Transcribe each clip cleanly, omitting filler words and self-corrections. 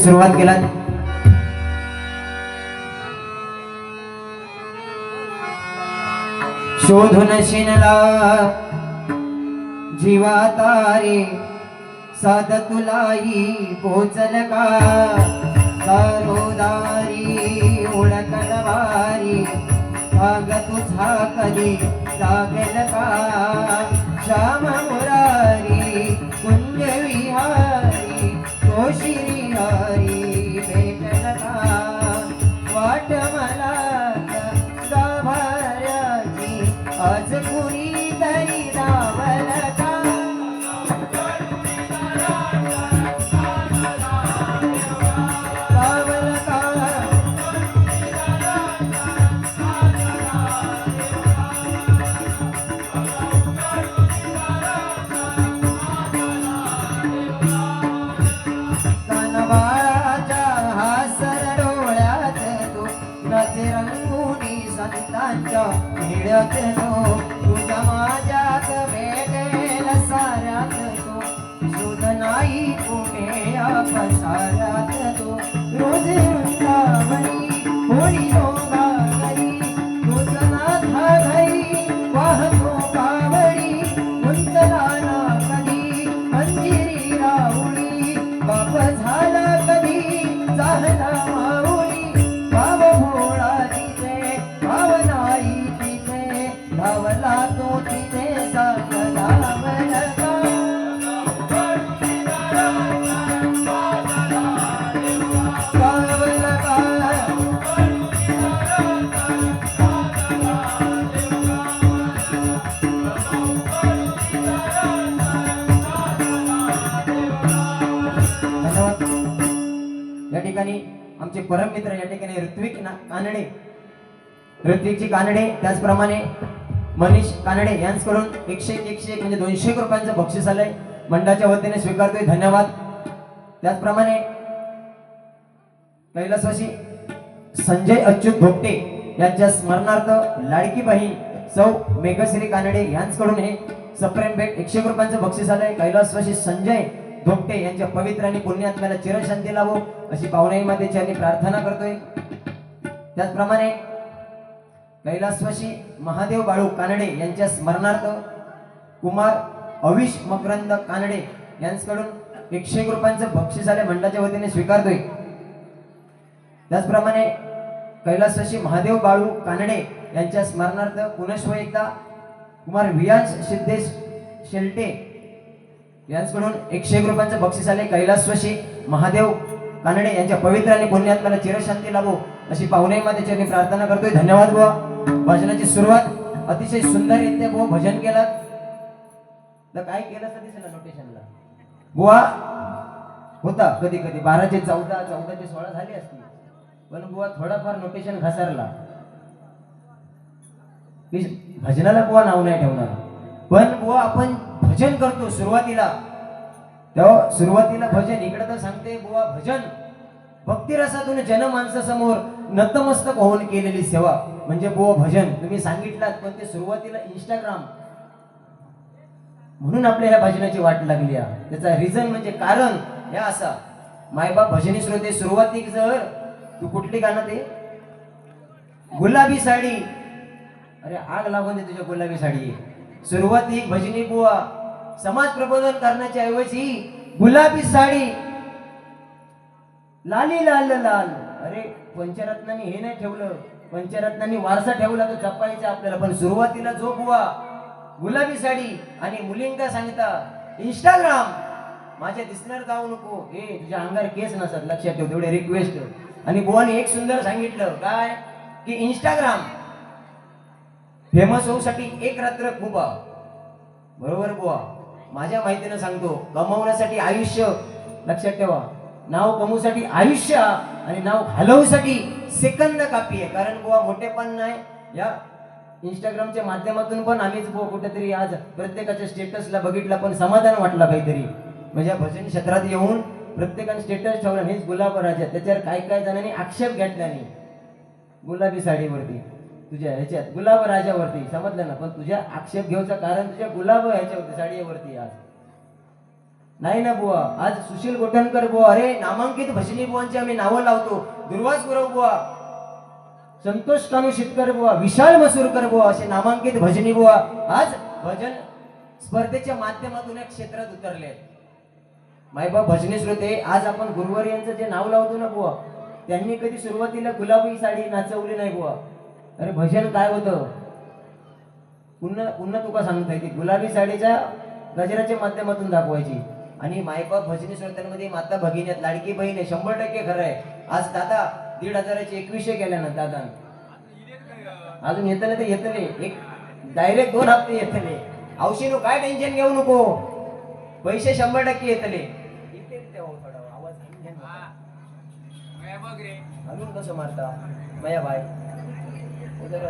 सुरुवात केला। शोधून शिनला जीवा तारे साध तुलाई पोचल का सारोदारी ओळखल वारी भाग तुझा कधी लागल का श्याम मुरारी कुंज विहारी तो श्रीहरी भेटल का वाट मला गाभाऱ्याची आज कुणी तरी लावल का मिळत नो तुझ्या माझ्यात भेटेल साऱ्यात तो शोध नाही कुठे पसाऱ्यात तो रोज वृंदावनी होळी रोगा घरी तुझ नाथा घरी वाहतो कावडी कुंतला ना कधी मंजिरी राहुळी बाप झाला कधी झाला माऊली बाब भोळा तिथे भावनाई धावला तो तिथे साकला मलका या ठिकाणी आमचे परम मित्र या ठिकाणी ऋत्विक कानडे, ऋत्विकजी कानडे, त्याचप्रमाणे मनीष कानडे यांच्याकडून 101 म्हणजे 200 रुपयांचं बक्षीस आलंय, मंडळाच्या वतीने स्वीकारतोय, धन्यवाद। त्याचप्रमाणे कैलासवासी संजय अच्युत भोगटे यांच्या स्मरणार्थ लाडकी बहीण सौ मेघश्री कानडे यांच्याकडून हे सप्रेम भेट 100 रुपयांचं बक्षीस आलंय। कैलासवासी संजय भोगटे यांच्या पवित्र आणि पुण्यात्म्याला चिरशांती लाभो अशी पावनाई मातेची प्रार्थना करतोय। त्याचप्रमाणे कैलासवासी महादेव बाळू कानडे यांच्या स्मरणार्थ कुमार अविश मकरंद कानडे यांच्याकडून 101 रुपयांचं बक्षीस आले, मंडळाच्या वतीने स्वीकारतोय। त्याचप्रमाणे कैलासवासी महादेव बाळू कानडे यांच्या स्मरणार्थ पुनश्व एकदा कुमार वियांश सिद्धेश शेलटे यांच्याकडून 101 रुपयांचं बक्षीस आले। कैलासवासी महादेव कानडे यांच्या पवित्र आणि पुण्यात्म्याला चिरशांती लाभो अशी पावनाई मातेची प्रार्थना करतोय, धन्यवाद बुवा। भजनाची सुरुवात अतिशय सुंदररित्या बुवा भजन केलं तर काय केलं दिसेल नोटेशनला बुवा होता कधी कधी 12 चे 14 14 चे 16 झाली असती, पण बुवा थोडाफार नोटेशन घसारला। भजनाला बुवा नाव नाही ठेवणार, पण बुवा आपण भजन करतो सुरुवातीला, तेव्हा सुरुवातीला भजन इकडे तर सांगते बुवा भजन भक्तिरसातून जनमानसासमोर नतमस्तक होऊन केलेली सेवा म्हणजे बुवा भजन तुम्ही सांगितलात, पण ते सुरुवातीला इंस्टाग्राम म्हणून आपल्या ह्या भजनाची वाट लागली आहे। त्याचा रिझन म्हणजे कारण या असा मायबाप भजनी श्रोते सुरुवातीक जर तू कुठली गाणं ते गुलाबी साडी, अरे आग लागून दे तुझ्या गुलाबी साडी, सुरुवाती भजनी बुवा समाज प्रबोधन करण्याच्या ऐवजी गुलाबी साडी लाली लाल लाल, अरे पंचरत्नांनी हे नाही ठेवलं, पंचरत्नांनी वारसा ठेवला तो जपायचा आपल्याला, पण सुरुवातीला जो बुवा गुलाबी साडी आणि मुलींका सांगता इंस्टाग्राम माझ्या दिसणार जाऊ नको, हे तुझ्या अंगार केस नसत लक्षात ठेव, तेवढे रिक्वेस्ट। आणि बुवाने एक सुंदर सांगितलं काय की इंस्टाग्राम फेमस होऊसाठी एक रात्र खूप बरोबर बुवा, माझ्या माहितीनं सांगतो कमवण्यासाठी आयुष्य लक्षात ठेवा, नाव कमवण्यासाठी आयुष्य आणि नाव घालवण्यासाठी सेकंद कापी आहे, कारण बुवा मोठेपण नाही या इंस्टाग्रामच्या माध्यमातून पण आम्हीच बुवा कुठेतरी आज प्रत्येकाच्या स्टेटसला बघितला पण समाधान वाटला काहीतरी, म्हणजे भजन क्षेत्रात येऊन प्रत्येकाने स्टेटस ठेवला हेच गुलाब राजा, त्याच्यावर काय काय जणांनी आक्षेप घेतला नाही, गुलाबी साडीवरती तुझ्या ह्याच्यात गुलाब राजावरती समजलं ना, पण तुझ्या आक्षेप घ्यायचं कारण तुझ्या गुलाब ह्याच्यावरती साडीवरती आज नाही ना बुवा, आज सुशील गोठणकर बुवा, अरे नामांकित भजनी बुवांची आम्ही नावं लावतो. दुर्वास गुरव बुवा, संतोष कानू शितकर बुवा, विशाल मसूरकर बुवा असे नामांकित भजनी बुवा आज भजन स्पर्धेच्या माध्यमातून एक क्षेत्रात उतरले. मायबाप भजनी श्रोते, आज आपण गुरुवार यांचं जे नाव लावतो ना बुवा, त्यांनी कधी सुरुवातीला गुलाबी साडी नाचवली नाही बुवा. अरे भजन काय होतं, पुन्हा पुन्हा तुका सांगता येते, गुलाबी साडीच्या गजराच्या माध्यमातून दाखवायची. आणि मायबाप भजनी श्रोत्यांमध्ये माता भगिनी आहेत, लाडकी बहीण आहे, 100% खरं आहे. आज दादा 1,500चे 2100 केल्या ना दादा, अजून येतले तर येतले, एक डायरेक्ट 2 हप्ते येतले. औषध काय टेन्शन घेऊ नको, पैसे 100% येतले. अजून कसं मारता मया बाय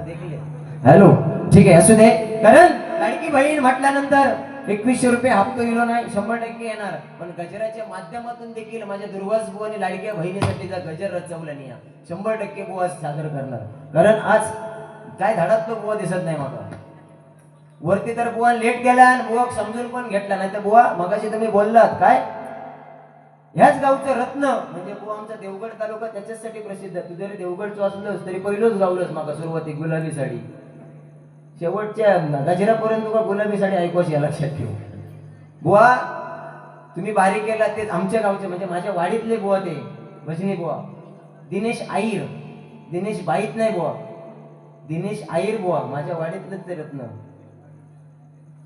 देखील. हॅलो, ठीक आहे, असू दे. कारण लाडकी बहीण म्हटल्यानंतर 2100 रुपये हप्तो इलो नाही, 100% येणार. पण गजराच्या माध्यमातून देखील माझ्या दुर्वास बुवाने लाडक्या बहिणीसाठीचा गजर रचवला नाही, 100% बुवा सादर करणार. कारण आज काय धाडात तो बुवा दिसत नाही मला वरती. तर बुवा लेट गेला आणि बुवा समजून पण घेतला नाही. तर बुवा मगाशी तुम्ही बोललात काय, ह्याच गावचं रत्न म्हणजे बुवा आमचा देवगड तालुका त्याच्यासाठी प्रसिद्ध. तू जरी देवगडचं असलंस तरी पहिलंच गावलंच मागा सुरुवाती गुलाबी साडी, शेवटच्या गजरापर्यंत तुका गुलाबी साडी ऐकूच या, लक्षात ठेव. बुवा तुम्ही बारीक केला ते आमच्या गावचे म्हणजे माझ्या वाडीतले बुवा, ते भजनी बुवा दिनेश आईर, दिनेश बाईत नाही बुवा, दिनेश आईर बुवा माझ्या वाडीतलेच ते रत्न.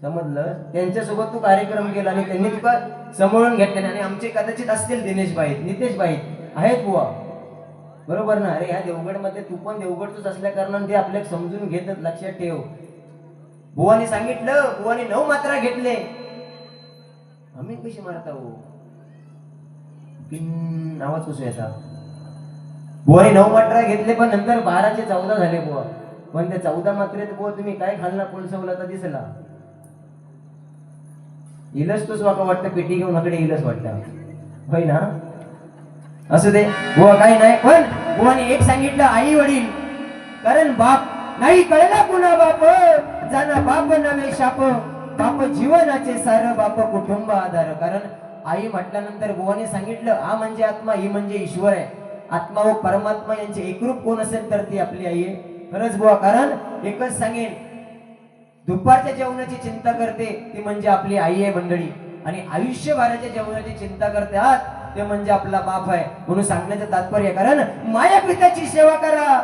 समजलं, त्यांच्यासोबत तू कार्यक्रम केला आणि त्यांनी तुका सांभाळून घेतले. आणि आमचे कदाचित असतील दिनेश बाईत, नितेश बाईत आहेत बुवा, बरोबर ना. अरे ह्या देवगडमध्ये तू पण देवगडच असल्या कारणाने ते आपल्याला समजून घेतात, लक्षात ठेव. बुवानी सांगितलं, बुवानी 9 मात्रा घेतले, आम्ही कशी मारता हो, आवाज कसं येतात. बुवानी 9 मात्रा घेतले, पण नंतर 12चे 14 झाले बुवा. पण त्या 14 मात्रेत बुवा तुम्ही काय खाल्ला कोळसवला तर दिसला, इलस तोच वाका वाटतं, पेटी घेऊन अकडे इलस वाटतं, होय ना. असू दे बुवा, काही नाही. पण बुवाने एक सांगितलं, आई वडील, कारण बाप नाही कळला कुणा बाप, जाना बाप नवे शाप, बाप जीवनाचे सार, बाप कुटुंब आधार. कारण आई म्हटल्यानंतर बुवाने सांगितलं, आ म्हणजे आत्मा, ही म्हणजे ईश्वर आहे. आत्मा व परमात्मा यांचे एकरूप कोण असेल तर ती आपली आई आहे. खरंच बुवा, कारण एकच सांगेन, दुपारच्या जेवणाची चिंता करते ती म्हणजे आपली आई आहे मंडळी. आणि आयुष्यभराच्या जेवणाची चिंता करते आहात ते म्हणजे आपला बाप आहे. म्हणून सांगण्याचं तात्पर्य, कारण माया पित्याची सेवा करा,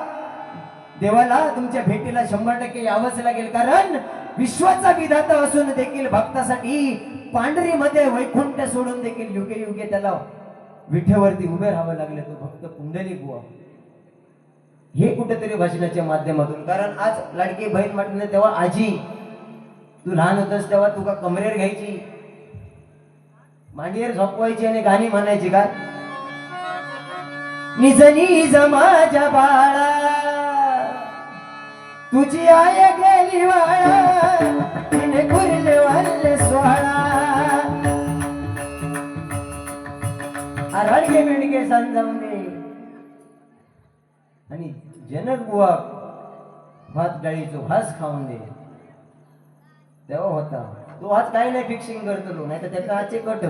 देवाला तुमच्या भेटीला 100% यावंच लागेल. कारण विश्वाचा विधाता असून देखील भक्तासाठी पांढरीमध्ये वैकुंठ सोडून देखील युगे युगे त्याला विठेवरती उभे राहावं लागले, तो भक्त पुंडलिक बुवा. हे कुठेतरी भाषणाच्या माध्यमातून. कारण आज लाडकी बहीण म्हटलं तेव्हा आजी, तू लहान होतस तेव्हा तुका कमरेर घ्यायची, मांडीवर झोपवायची आणि गाणी म्हणायची का, निज निज माझ्या बाळा तुझी आय गेली वाळा, तिने कुरले वारले सोळा, रडके मिडके समजावून दे. आणि जनक बुवा भात डाळीचो घास खाऊन दे, तेव्हा होता तो. आज काही नाही फिक्सिंग करतो, नाही तर त्याचा आजचे कट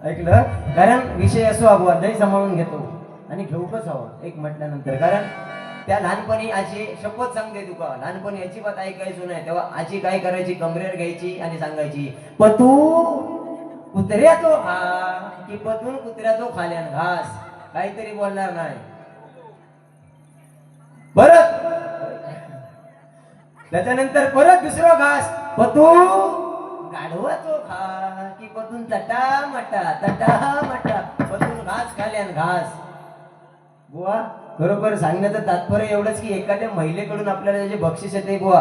ऐकलं. कारण विषय असो बुवा, दही सांभाळून घेतो आणि घेऊकच हवा एक म्हटल्यानंतर. कारण त्या लहानपणी आजी शपथ सांगते तुका, लहानपणी याची बात ऐकायचो नाही तेव्हा आजी काय करायची, कमरेवर घ्यायची आणि सांगायची, पतू कुत्र्याचो खा, की पतून कुत्र्याचो खाल्यान घास, काहीतरी बोलणार नाही. परत त्याच्यानंतर परत दुसरा घास, पतू गाढवाचो खा, की पतून तटा मटा, पतून घास खाल्यान घास. बुवा बरोबर सांगण्याचं तात्पर्य एवढंच की एखाद्या महिलेकडून आपल्याला जे बक्षीस येते बुवा,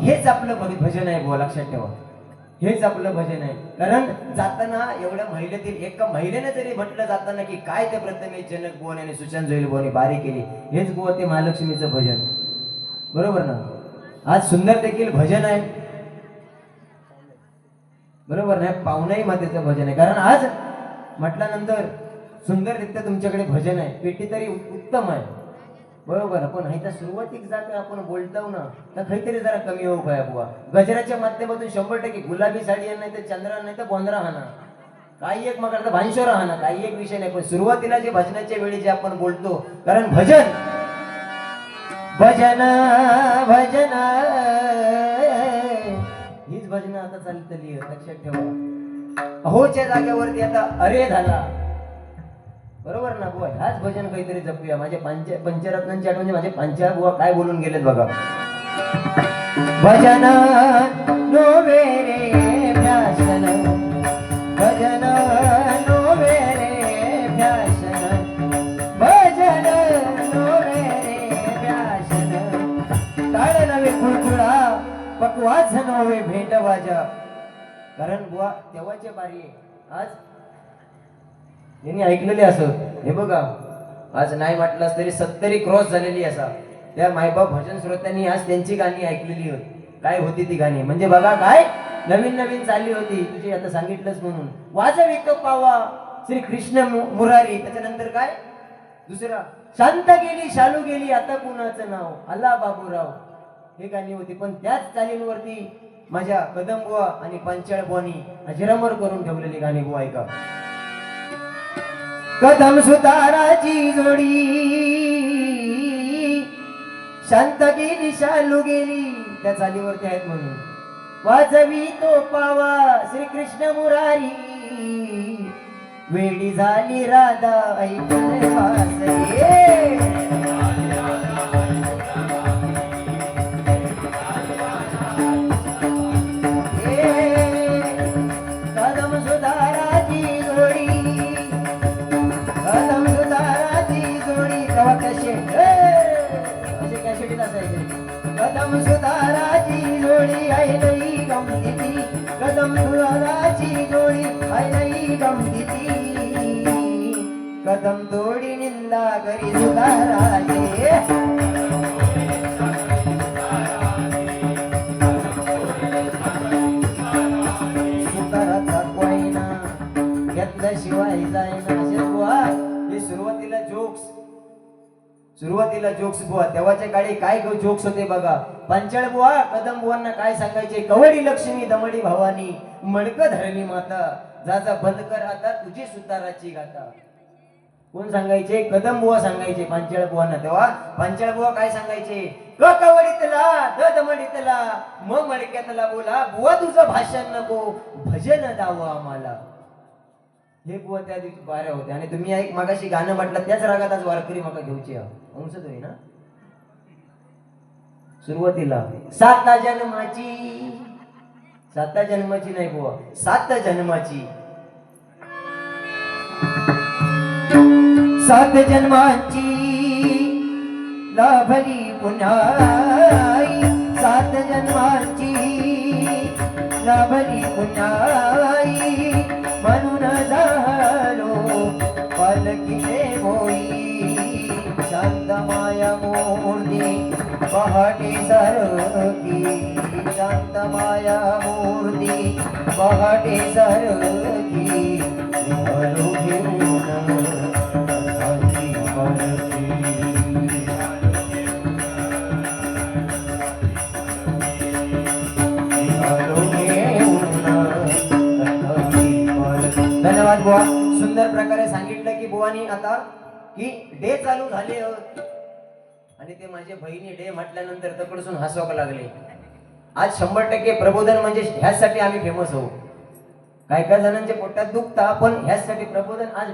हेच आपलं भजन आहे बुवा, लक्षात ठेवा, हेच आपलं भजन आहे. कारण जाताना एवढ्या महिलेतील एका महिलेने जरी म्हटलं जाताना की काय ते प्रथमेश जनक बुवाने आणि सुशांत जोईल बुवाने बारी केली, हेच बुवा ते महालक्ष्मीचं भजन, बरोबर ना. आज सुंदर देखील भजन आहे, बरोबर नाही, पाहुणाई मातेचं भजन आहे. कारण आज म्हटल्यानंतर सुंदररित्या तुमच्याकडे भजन आहे, पेटी तरी उत्तम आहे, बरोबर. पण ह्याच्या सुरुवातीक जागा आपण बोलतो ना तर काहीतरी जरा कमी होऊ पाहिजे बुवा. गजराच्या माध्यमातून 100% गुलाबी साडी नाही तर चंद्रा नाही तर बोंद्रा हाना, काही एक मग भानशोर हा ना, काही एक विषय नाही, पण सुरुवातीला जे भजनाच्या वेळी जे आपण बोलतो, कारण भजन भजन भजन हीच भजन आता चालतली लक्षात ठेवा. होच्या जागेवरती आता अरे झाला, बरोबर ना बुवा. ह्याच भजन काहीतरी जपूया. माझे पंचरत्नांची आठवण, माझे पंचा बुवा काय बोलून गेलेत बघा. भजन नोवे रे भ्यासन, भजन नोवे रे भ्यासन, भजन नोवे रे भ्यासन, टाळ नवे कुळकुळा पकवाच नोवे भेट वाजा. कारण बुवा तेव्हाचे बारी आज यांनी ऐकलेले असं, हे बघा आज नाही म्हटलं तरी 70 क्रॉस झालेली असा. त्या मायबाप भजन श्रोत्यांनी आज त्यांची गाणी ऐकलेली होती. काय होती ती गाणी म्हणजे बघा, काय नवीन नवीन चालली होती. तुझे आता सांगितलंच म्हणून वाजविक पावा श्री कृष्ण मुरारी. त्याच्यानंतर काय दुसरा शांत गेली शालू गेली आता कुणाचं नाव आला बाबूराव, हे गाणी होती. पण त्याच चालींवरती माझ्या कदम बुवा आणि पंचाळ बुवानी अजरामर करून ठेवलेली गाणी बुवा ऐका. कदम सुताराची जोडी शांत गेली शालू गेली त्या चालीवरती आहेत म्हणून वाजवी तो पावा श्री कृष्ण मुरारी. वेडी झाली राधा ऐकून वाजले, कदम सुताराची जोडी, कदम सुताराची जोडी तेव्हा कसे असे कॅसेटीत असायचे. कदम सुताराची जोडी आई नाही गमतीती, कदम सुताराची जोडी आई नाही गमतीती, कदम तोडी निंदा करी सुताराचे. सुताराचा कोयना घेतल्याशिवाय जायना. असे बुवा हे सुरुवातीला जोक्स बुवा तेव्हाच्या काळी काय जोक्स होते बघा. पंचाळ बुवा कदम बुवांना काय सांगायचे, कवडी लक्ष्मी दमडी भवानी मडक धरणी माता, जाजा बंद कर आता तुझी सुताराची गाथा. कोण सांगायचे? कदम बुवा सांगायचे पंचाळ बुवांना. तेव्हा पंचाळ बुवा काय सांगायचे, क कवडीतला द दमडीतला म मडक्यातला बोला बुवा तुझं भाषण नको भजन दावं आम्हाला. हे बुवा त्या दिवशी बाऱ्या होते. आणि तुम्ही एक मागाशी गाणं म्हटलं त्याच रागात आज वारकरी मका घेऊची अंश तुम्ही ना. सुरुवातीला सात जन्माची नाही बुवा, 7 जन्माची, 7 जन्माची लाभली पुन्हाई, 7 जन्माची लाभली पुन्हाई, म्हणून झालो पालखीचे होई, शांत माया मूर्ती पहाटे सारखी, शांत माया मूर्ती पहाटे सारखी, निघालो घेऊन रथाची पालखी. धन्यवाद बुवा. सुंदर प्रकारे सांगितलं की बुवानी आता की डे चालू झाले आणि ते माझ्या बहिणी डे म्हटल्यानंतर तकडसून हसवाक लागले. आज 100% प्रबोधन म्हणजे ह्यासाठी आम्ही फेमस होऊ. काय काय जणांच्या पोटात दुखता पण ह्यासाठी प्रबोधन. आज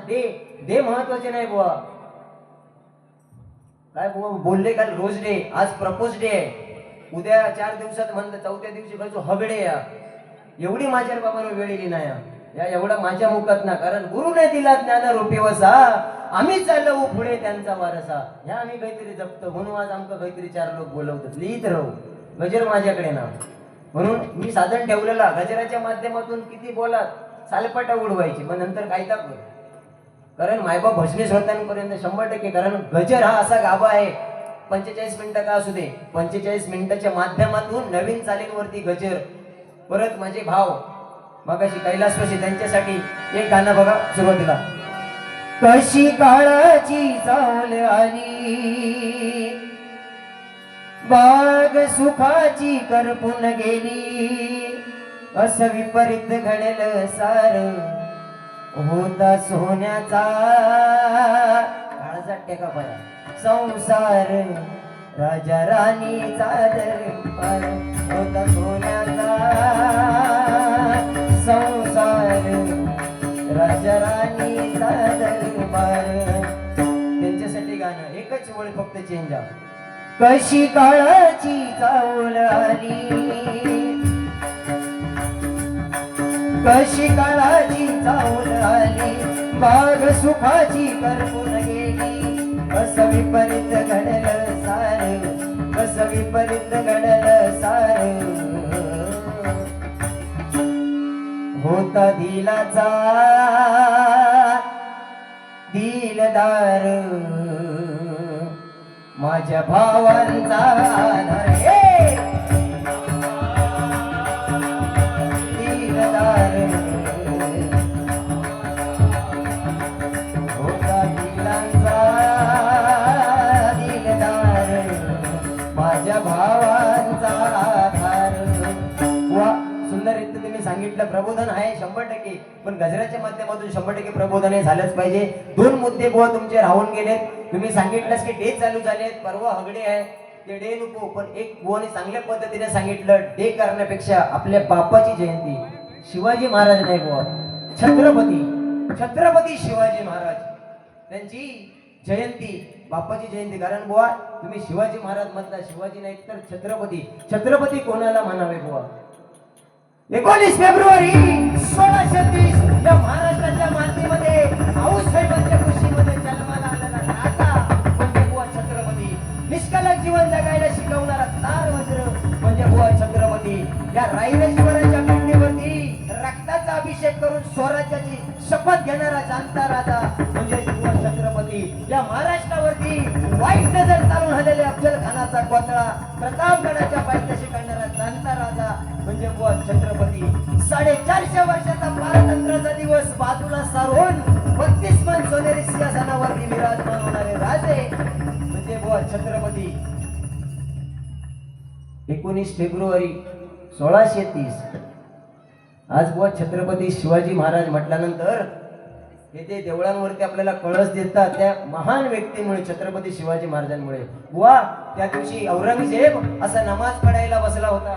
डे महत्वाचे नाही बुवा. काय बुवा बोलले काल रोज डे, आज प्रपोज डे आहे. उद्या 4 दिवसात म्हणलं 4थ्या दिवशी काय हगडे या. एवढी माझ्या बाबांवर वेळ येली नाही या एवढा माझ्या मुखात ना. कारण गुरुने दिला ज्ञान रूपी वसा, आम्ही चालवू पुढे त्यांचा वारसा. ह्या आम्ही काहीतरी जपतो म्हणून आज आमका काहीतरी 4 लोक बोलवतात. लिहित राहू गजर माझ्याकडे ना. म्हणून मी साधन ठेवलेला गजराच्या माध्यमातून किती बोलात सालपाटा उडवायची पण नंतर काय दाखव. कारण मायबाप भजनी श्रोत्यांपर्यंत 100%. कारण गजर हा असा गाभा आहे 45 मिनिटं का असू दे, 45 मिनिटाच्या माध्यमातून नवीन चालींवरती गजर. परत माझे भाव मगाशी कैलासवासी त्यांच्यासाठी एक गाणं बघा सुरुवातीला. कशी काळाची चाल आली बाग सुखाची करपून गेली, असं विपरीत घडलं सार होता सोन्याचा काळजात टेका पाया संसार राजा राणीचा दरबार होता सोन्याचा संसार राजा राणीचा दरबार. त्यांच्यासाठी गाणं एकच वेळ फक्त चेंज आहे. कशी काळाची चावल आली कशी काळाची चावल आली बाग सुखाची करपून गेली. कसं विपरीत घडलं सार कसं विपरीत घडलं सार. होता दिलाचा दिलदार माझ्या भावांचा आधार दिलदार होता दिलांचा दिलदार माझ्या भावांचा आधार. वा सुंदररित्या तुम्ही सांगितलं प्रबोधन आहे 100%, पण गजराच्या माध्यमातून 100% प्रबोधन हे झालंच पाहिजे. 2 मुद्दे बुवा तुमचे राहून गेलेत. तुम्ही सांगितलंस की डे चालू झालेत, परवा हगडे आहे ते डे नको, पण एक बुवाने चांगल्या पद्धतीने सांगितलं डे करण्यापेक्षा आपल्या बापाची जयंती शिवाजी महाराज नाही बुवा छत्रपती शिवाजी महाराज त्यांची जयंती बापाची जयंती. कारण बुवा तुम्ही शिवाजी महाराज म्हणता, शिवाजी नाही तर छत्रपती कोणाला म्हणावे बुवा. 19 फेब्रुवारी 1630 या महाराष्ट्राच्या मातीमध्ये आऊसाहेबांच्या कुशीमध्ये जन्माला आलेला राजा म्हणजे बुवा छत्रपती. निष्कलंक जीवन जगायला शिकवणारा तार वज्र म्हणजे बुवा छत्रपती. या रायरेश्वराच्या पिंडीवरती रक्ताचा अभिषेक करून स्वराज्याची शपथ घेणारा जाणता राजा म्हणजे बुवा छत्रपती. या महाराष्ट्रावरती वाईट नजर चालून आलेल्या अफजल खानाचा कोतळा प्रतापगडाच्या पायथ्याशी काढणारा जाणता राजा म्हणजे बुवा छत्रपती. 450 वर्षाचा पारतंत्र्याचा दिवस बाजूला सारून 32 मन सोनेरी सिंहासनावरती विराजमान होणारे राजे म्हणजे बुवा छत्रपती. 19 फेब्रुवारी 1630 आज बुवा छत्रपती शिवाजी महाराज म्हटल्यानंतर येथे देवळांवरती आपल्याला कळस देतात त्या महान व्यक्तीमुळे छत्रपती शिवाजी महाराजांमुळे. बुवा त्या दिवशी औरंगजेब असा नमाज पडायला बसला होता.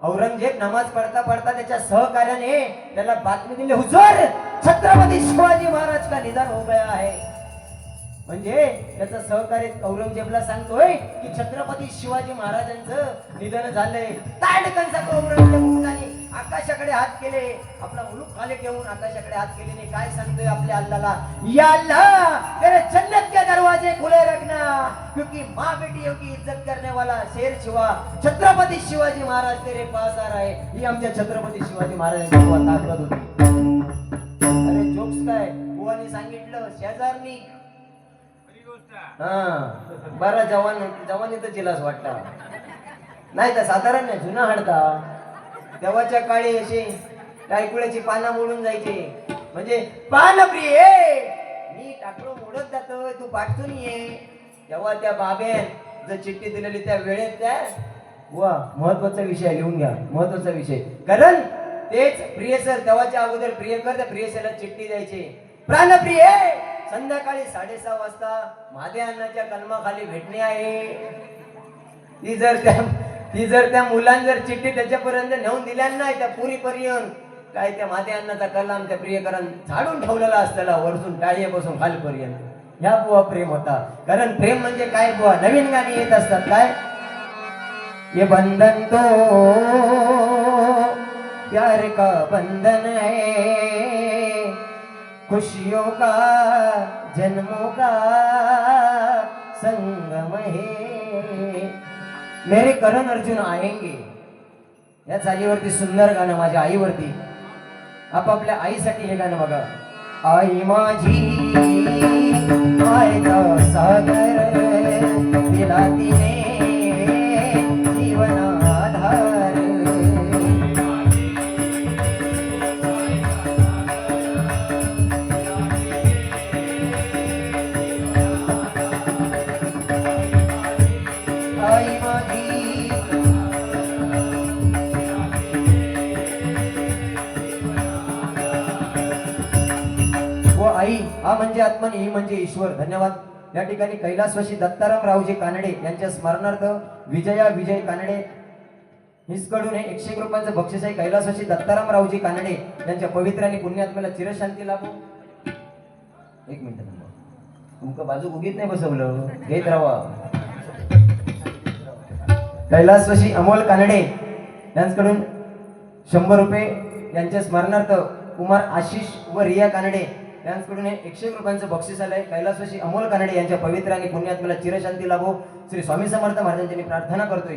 औरंगजेब नमाज पडता पडता त्याच्या सहकार्याने त्याला बातमी दिली, हुजूर छत्रपती शिवाजी महाराज का निधन हो गया है. म्हणजे त्याचा सहकारी औरंगजेबला सांगतोय की छत्रपती शिवाजी महाराजांचं निधन झालंय. ताडकनचा औरंगजेब आकाशाकडे हात केले, आपला मुलूक खाली ठेवून आकाशाकडे हात केले. काय सांगतोय आपल्या अल्लाहला, या अल्लाह तेरे जन्नत के दरवाजे खुले रखना क्योंकि माँ बेटियों की इज्जत करने वाला शेर शिवा छत्रपती शिवाजी महाराज तेरे पास आ रहा है. ही आमच्या छत्रपती शिवाजी महाराजांची ताकद होती. अरे जोक्स काय बुवानी सांगितलं शेजारनी बरा जवानी तर जिलास वाटता नाही तर साधारण नाही जुना हाडता. तेव्हाच्या काळी अशी टायकुळ्याची पानं मोडून जायचे म्हणजे पान प्रिय मी टाकलो मोडत जातोय तू पाठतून ये. तेव्हा त्या बाबेन जर चिठ्ठी दिलेली त्या वेळेत त्या वा महत्वाचा विषय लिहून घ्या महत्वाचा विषय. कारण तेच प्रिय सर तेव्हाच्या अगोदर प्रियकर त्या प्रिय सरला चिठ्ठी द्यायची. प्राणप्रिय संध्याकाळी 6:30 वाजता महादे अण्णाच्या कलमाखाली भेटणे आहे. ती जर त्या मुलांनी जर चिठ्ठी त्याच्यापर्यंत नेऊन दिल्या नाही त्या पुरीपर्यंत काय त्या महादे अण्णाचा कलाम त्या प्रियकरांनी झाडून ठेवलेला असलेला वरतून टाळीपासून खालपर्यंत. ह्या बुवा प्रेम होता. कारण प्रेम म्हणजे काय बुवा नवीन गाणी येत असतात काय ये बंधन तो प्यार का बंधन है खुशियों का जन्मों का संगम है मेरे करण अर्जुन आएंगे. या चालीवरती सुंदर गाणं माझ्या आईवरती आपापल्या आईसाठी हे गाणं बघा. आई माझी मायेचा सागर दिला तिने जीवन आधार. आई माझी आ म्हणजे आत्मन, ई म्हणजे ईश्वर. धन्यवाद. या ठिकाणी कैलासवासी दत्ताराम रावजी कानडे यांच्या स्मरणार्थ विजया विजय कानडे हिसकडून हे 101 रुपयांचं बक्षीस आहे. कैलासवासी दत्ताराम रावजी कानडे यांच्या पवित्र आणि पुण्यात्म्याला चिरशांती लाभो. एक मिनिट तुमचं बाजू उगीत नाही बसवलं, घेत राहा. कैलासवासी अमोल कानडे यांच्याकडून 100 रुपये यांच्या स्मरणार्थ कुमार आशिष व रिया कानडे यांच्याकडून 101 रुपयांचं बक्षीस आलंय. कैलासवासी अमोल कानडे यांच्या पवित्र आणि पुण्यात्म्याला चिरशांती लाभो. श्री स्वामी समर्थ महाराजांची मी प्रार्थना करतोय.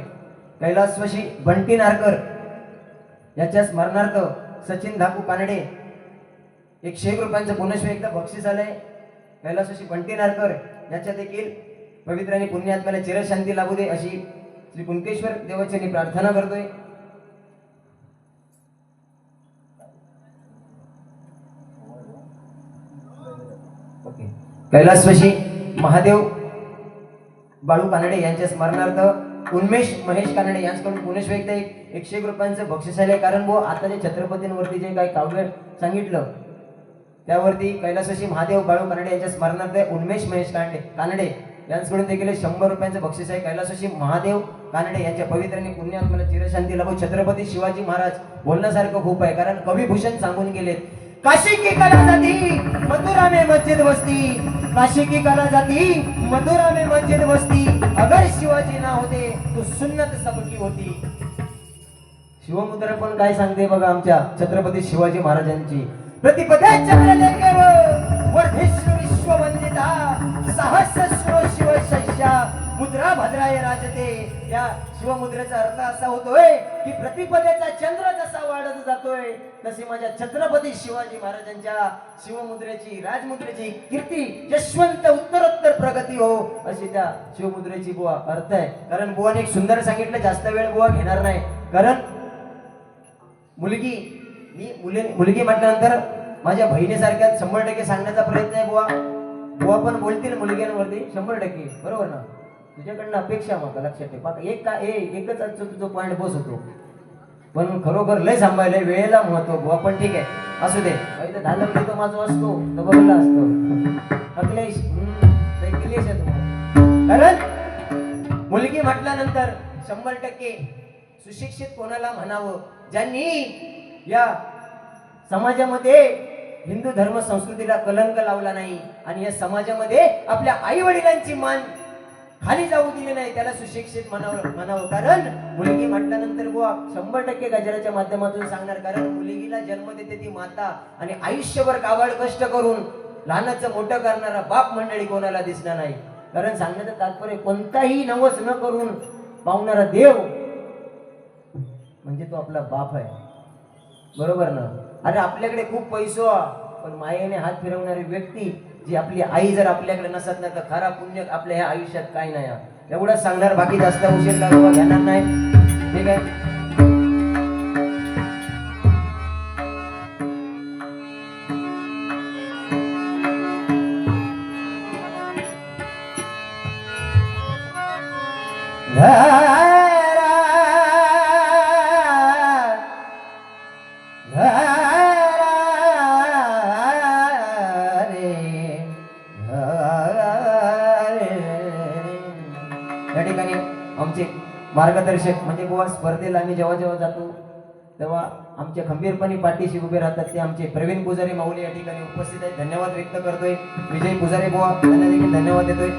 कैलासवासी बंटी नारकर याच्या स्मरणार्थ सचिन धाकू कानडे 101 रुपयांचं पुनश्व एकदा बक्षीस आलंय. कैलासवासी बंटी नारकर याच्या देखील पवित्र आणि पुण्यात्म्याला चिरशांती लाभू दे अशी श्री कुणकेश्वर देवाची मी प्रार्थना करतोय. कैलासवासी महादेव बाळू कानडे यांच्या स्मरणार्थ उन्मेष महेश कानडे यांच्याकडून पुनश्व एकदा 101 रुपयांचं बक्षीस आलंय. कारण वो आता जे छत्रपतींवरती जे काही काव्य सांगितलं त्यावरती कैलासवासी महादेव बाळू कानडे यांच्या स्मरणार्थ उन्मेष महेश कानडे यांच्याकडून देखील 100 रुपयांचं बक्षीस आहे. कैलासवासी महादेव कानडे यांच्या पवित्र आणि पुण्यात्म्याला चिरशांती लाभो. छत्रपती शिवाजी महाराज बोलण्यासारखं खूप आहे, कारण कविभूषण सांगून गेलेत. काशी की कला जाती मथुरा में मस्जिद बस्ती, काशी की कला जाती मथुरा में मस्जिद बस्ती, अगर शिवाजी ना होते तो सुन्नत सबकी होती. शिवमुद्रा पण काय सांगते बघा आमच्या छत्रपती शिवाजी महाराजांची. प्रतिपदे चंद्रलेखेव वर्धिष्णु विश्ववंदिता, सहस्र शिव शैष्या मुद्रा भद्राय राजते. या शिवमुद्रेचा अर्थ असा होतोय की प्रतिपदेचा चंद्र जसा वाढत जातोय तशी माझ्या छत्रपती शिवाजी महाराजांच्या शिवमुद्रेची राजमुद्रेची कीर्ती यशवंत उत्तरोत्तर प्रगती हो अशी त्या शिवमुद्रेची बुवा अर्थ आहे. कारण बुवाने एक सुंदर सांगितलं, जास्त वेळ बुवा घेणार नाही. कारण मुलगी म्हटल्यानंतर माझ्या बहिणीसारख्या 100% सांगण्याचा प्रयत्न आहे बुवा. बुवा पण बोलतील मुलग्यांवरती 100%, बरोबर ना. तुझ्याकडनं अपेक्षा मग लक्षात ठेव. एकच तुझं पॉईंट बस होतो, पण खरोखर लय सांभाळलंय, वेळेला महत्व बुवा. पण ठीक आहे, असू दे. झालं तो माझा असतो तर बघला असतो अखिलेश कारण मुलगी म्हटल्यानंतर 100% सुशिक्षित कोणाला म्हणावं, ज्यांनी या समाजामध्ये हिंदू धर्म संस्कृतीला कलंक लावला नाही आणि या समाजामध्ये आपल्या आई वडिलांची मान खाली जाऊ दिली नाही, त्याला सुशिक्षित म्हणावं. कारण मुलगी म्हटल्यानंतर बुवा 100% गजराच्या माध्यमातून सांगणार. कारण मुलगीला जन्म देते ती माता आणि आयुष्यभर काबाड कष्ट करून लहानाचं मोठं करणारा बाप मंडळी कोणाला दिसणार नाही. कारण सांगण्याचं तात्पर्य कोणताही नवस न करून पावणारा देव म्हणजे तो आपला बाप आहे, बरोबर ना. अरे आपल्याकडे खूप पैसो पण मायेने हात फिरवणारी व्यक्ती जी आपली आई जर आपल्याकडे नसत नाही तर खरा पुण्य आपल्या ह्या आयुष्यात काय नाही. एवढंच सांगणार, बाकी जास्त उशीर लागू घेणार नाही. ठीक आहे. या ठिकाणी आमचे मार्गदर्शक म्हणजे बुवा स्पर्धेला आम्ही जेव्हा जातो तेव्हा आमच्या खंबीरपणे पाठीशी उभे राहतात ते आमचे प्रवीण पुजारी माऊली या ठिकाणी उपस्थित आहेत. धन्यवाद व्यक्त करतोय. विजय पुजारी बुवा त्यांना देखील धन्यवाद देतोय.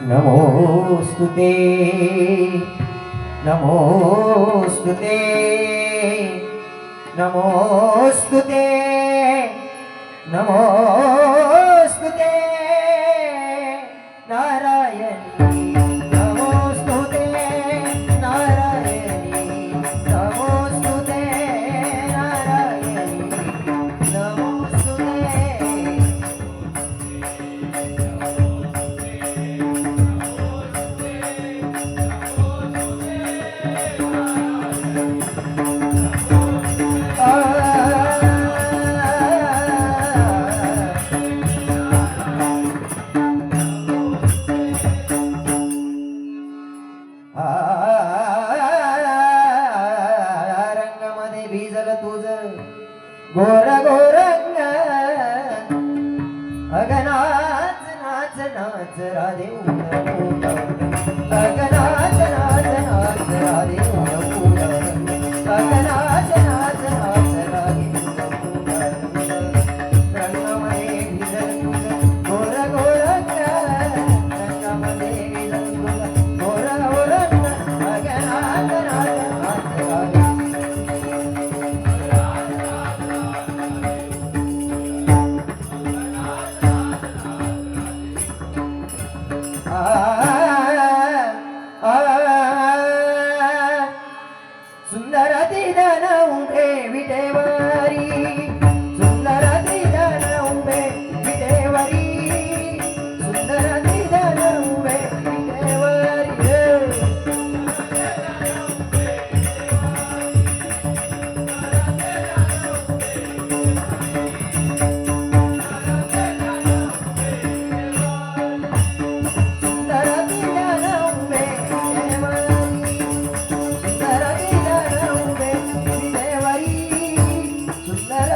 नमोस्तुते नमोस्तुते नमोस्तुते नमोस्तुते नारायणी नमोस्तुते नारायणी नमोस्तुते नारायणी नमोस्तुते. गोर गोरंग अग नाच नाच नाच राधे अग नाच नाच नाच राधे अग नाच नाच नाच राधे रंगामध्ये भिजल तुझ गोर गोरंग रंगामध्ये भिजल तुझ गोर गोरंग अग नाच नाच नाच राधे सुंदर दिदन उभे विटेवरी सुंदर दिदन उभे विटेवरी सुंदर दिदन उभे विटेवरी सुंदर दिदन उभे विटेवरी सुंदर दिदन उभे विटेवरी सुंदर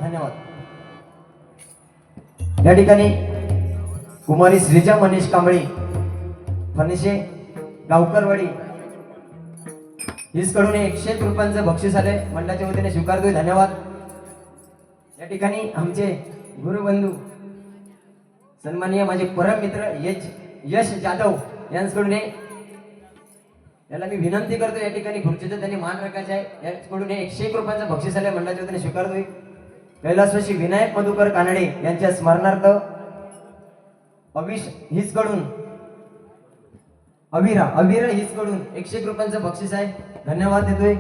धन्यवाद। या ठिकाणी कुमारी श्रीजा मनीष कांबळे फणशे गावकरवाडी हिसकडून 101 रुपयांचं बक्षीस आले, मंडळाच्या वतीने स्वीकारतोय, धन्यवाद। या ठिकाणी आमचे गुरुबंधू सन्माननीय माझे परम मित्र यश जाधव यांच्याकडून याला मी विनंती करतो, या ठिकाणी खुर्चीचा त्यांनी मान राखायचा आहे, याच्याकडून 101 रुपयांचं बक्षीस आले, मंडळाच्या वतीने स्वीकारतोय। कैलासवासी विनायक मधुकर कानडे यांच्या स्मरणार्थ अविश हिचकडून अविरा हिचकडून 101 रुपयांचं बक्षीस आहे, धन्यवाद देतोय।